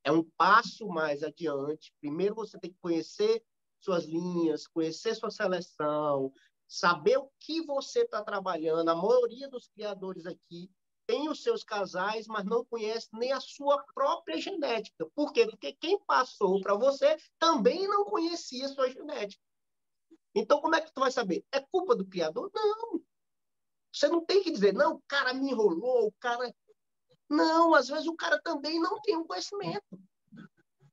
é um passo mais adiante. Primeiro você tem que conhecer suas linhas, conhecer sua seleção, saber o que você está trabalhando. A maioria dos criadores aqui tem os seus casais, mas não conhece nem a sua própria genética. Por quê? Porque quem passou para você também não conhecia a sua genética. Então, como é que tu vai saber? É culpa do criador? Não. Você não tem que dizer, não, o cara me enrolou, o cara... Não, às vezes o cara também não tem um conhecimento.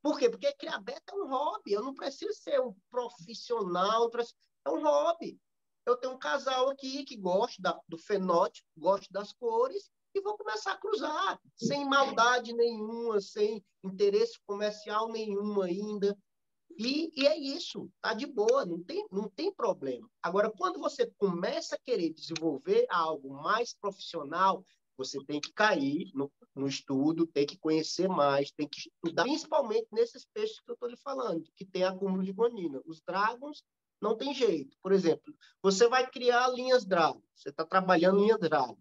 Por quê? Porque criar beta é um hobby. Eu não preciso ser um profissional. É um hobby. Eu tenho um casal aqui que gosta do fenótipo, gosta das cores, e vou começar a cruzar, sem maldade nenhuma, sem interesse comercial nenhum ainda. E é isso, tá de boa, não tem problema. Agora, quando você começa a querer desenvolver algo mais profissional, você tem que cair no estudo, tem que conhecer mais, tem que estudar, principalmente nesses peixes que eu estou lhe falando, que tem acúmulo de guanina. Os dragons não tem jeito. Por exemplo, você vai criar linhas dragon, você está trabalhando linha dragon,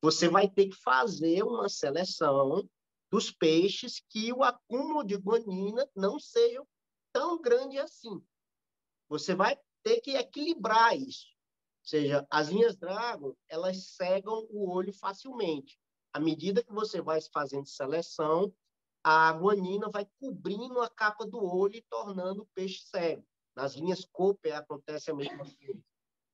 você vai ter que fazer uma seleção dos peixes que o acúmulo de guanina não seja tão grande assim. Você vai ter que equilibrar isso. Ou seja, as linhas Dragon, elas cegam o olho facilmente. À medida que você vai fazendo seleção, a guanina vai cobrindo a capa do olho e tornando o peixe cego. Nas linhas Cooper acontece a mesma coisa.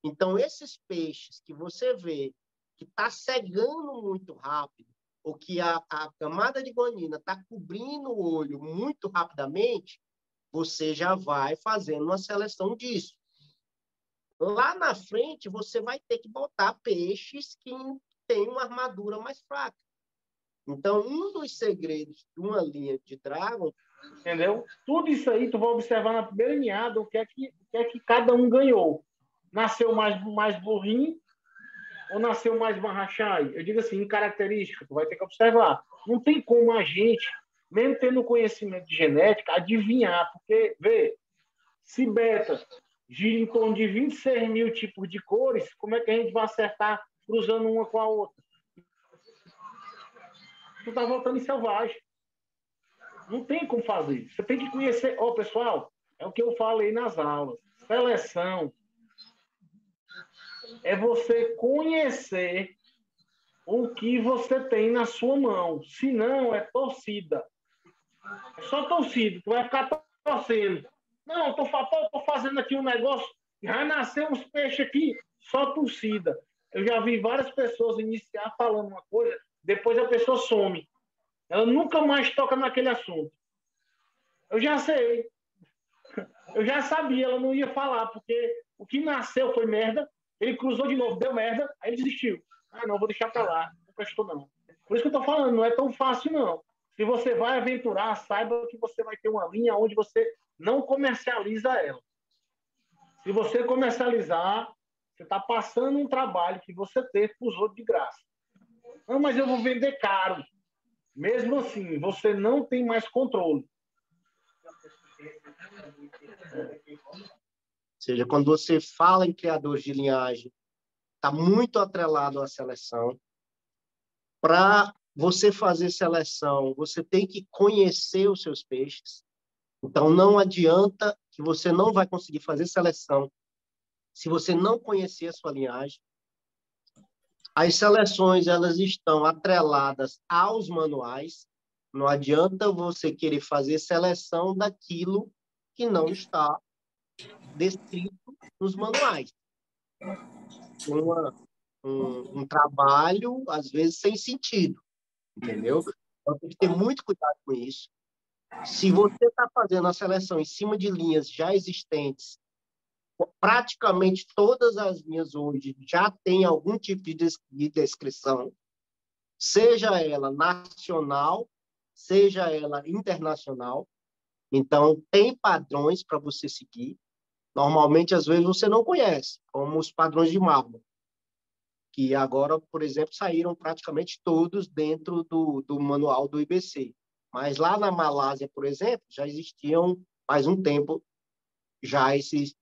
Então, esses peixes que você vê que está cegando muito rápido, ou que a camada de guanina está cobrindo o olho muito rapidamente, você já vai fazendo uma seleção disso. Lá na frente, você vai ter que botar peixes que têm uma armadura mais fraca. Então, um dos segredos de uma linha de Dragon... Entendeu? Tudo isso aí, tu vai observar na primeira ninhada o que é que cada um ganhou. Nasceu mais burrinho ou nasceu mais marrachai? Eu digo assim, em característica, tu vai ter que observar. Não tem como a gente, mesmo tendo conhecimento de genética, adivinhar, porque, vê, se beta gira em torno de 26 mil tipos de cores, como é que a gente vai acertar cruzando uma com a outra? Tu tá voltando em selvagem. Não tem como fazer. Você tem que conhecer. Ó, pessoal, é o que eu falei nas aulas. Seleção é você conhecer o que você tem na sua mão. Se não, é torcida. É só torcida. Tu vai ficar torcendo. Não, tô fazendo aqui um negócio. Já nasceu uns peixes aqui, só torcida. Eu já vi várias pessoas iniciar falando uma coisa, depois a pessoa some. Ela nunca mais toca naquele assunto. Eu já sei. Eu já sabia, ela não ia falar, porque o que nasceu foi merda, ele cruzou de novo, deu merda, aí ele desistiu. Ah, não, vou deixar pra lá, não prestou não. Por isso que eu tô falando, não é tão fácil não. Se você vai aventurar, saiba que você vai ter uma linha onde você não comercializa ela. Se você comercializar, você está passando um trabalho que você teve para os outros de graça. Não, mas eu vou vender caro. Mesmo assim, você não tem mais controle. Ou seja, quando você fala em criadores de linhagem, está muito atrelado à seleção. Para você fazer seleção, você tem que conhecer os seus peixes. Então, não adianta que você não vai conseguir fazer seleção se você não conhecer a sua linhagem. As seleções, elas estão atreladas aos manuais. Não adianta você querer fazer seleção daquilo que não está descrito nos manuais. Um trabalho, às vezes, sem sentido, entendeu? Então, tem que ter muito cuidado com isso. Se você está fazendo a seleção em cima de linhas já existentes, praticamente todas as linhas hoje já têm algum tipo de descrição, seja ela nacional, seja ela internacional. Então, tem padrões para você seguir. Normalmente, às vezes, você não conhece, como os padrões de mármore, que agora, por exemplo, saíram praticamente todos dentro do manual do IBC. Mas lá na Malásia, por exemplo, já existiam, faz um tempo, já esses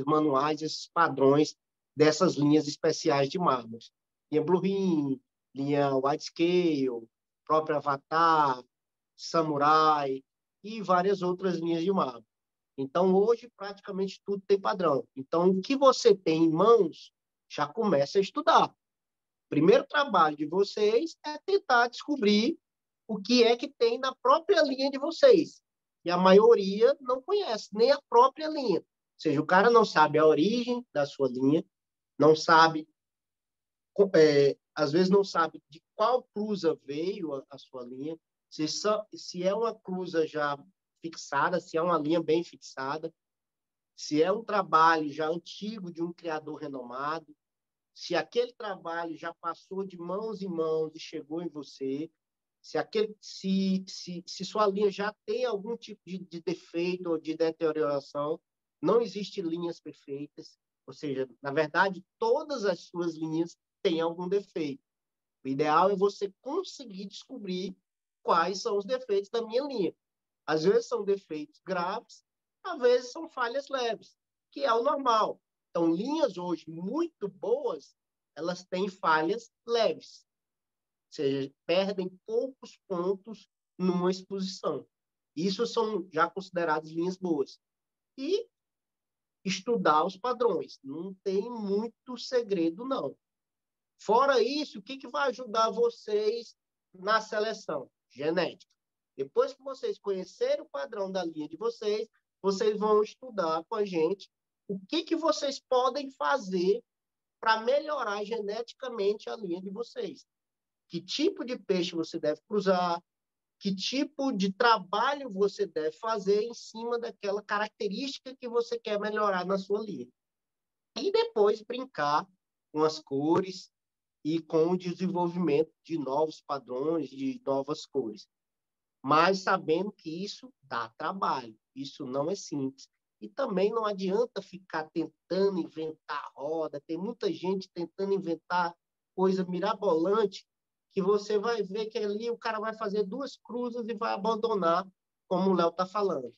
manuais, esses padrões dessas linhas especiais de mármore. Linha Blue Ring, linha Wide Scale, próprio Avatar, samurai e várias outras linhas de marbre. Então, hoje, praticamente tudo tem padrão. Então, o que você tem em mãos, já começa a estudar. O primeiro trabalho de vocês é tentar descobrir o que é que tem na própria linha de vocês. E a maioria não conhece nem a própria linha. Ou seja, o cara não sabe a origem da sua linha, não sabe, às vezes não sabe de qual cruza veio a sua linha, se é uma cruza já fixada, se é uma linha bem fixada, se é um trabalho já antigo de um criador renomado, se aquele trabalho já passou de mãos em mãos e chegou em você, se sua linha já tem algum tipo de defeito ou de deterioração, não existem linhas perfeitas, ou seja, na verdade, todas as suas linhas têm algum defeito. O ideal é você conseguir descobrir quais são os defeitos da minha linha. Às vezes são defeitos graves, às vezes são falhas leves, que é o normal. Então, linhas hoje muito boas, elas têm falhas leves, ou seja, perdem poucos pontos numa exposição. Isso são já consideradas linhas boas. E estudar os padrões. Não tem muito segredo, não. Fora isso, o que vai ajudar vocês na seleção? Genética. Depois que vocês conhecerem o padrão da linha de vocês, vocês vão estudar com a gente o que vocês podem fazer para melhorar geneticamente a linha de vocês. Que tipo de peixe você deve cruzar, que tipo de trabalho você deve fazer em cima daquela característica que você quer melhorar na sua linha. E depois brincar com as cores e com o desenvolvimento de novos padrões, de novas cores. Mas sabendo que isso dá trabalho, isso não é simples. E também não adianta ficar tentando inventar roda, tem muita gente tentando inventar coisa mirabolante, que você vai ver que ali o cara vai fazer 2 cruzas e vai abandonar, como o Léo está falando.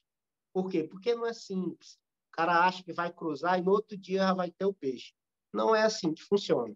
Por quê? Porque não é simples. O cara acha que vai cruzar e no outro dia já vai ter o peixe. Não é assim que funciona.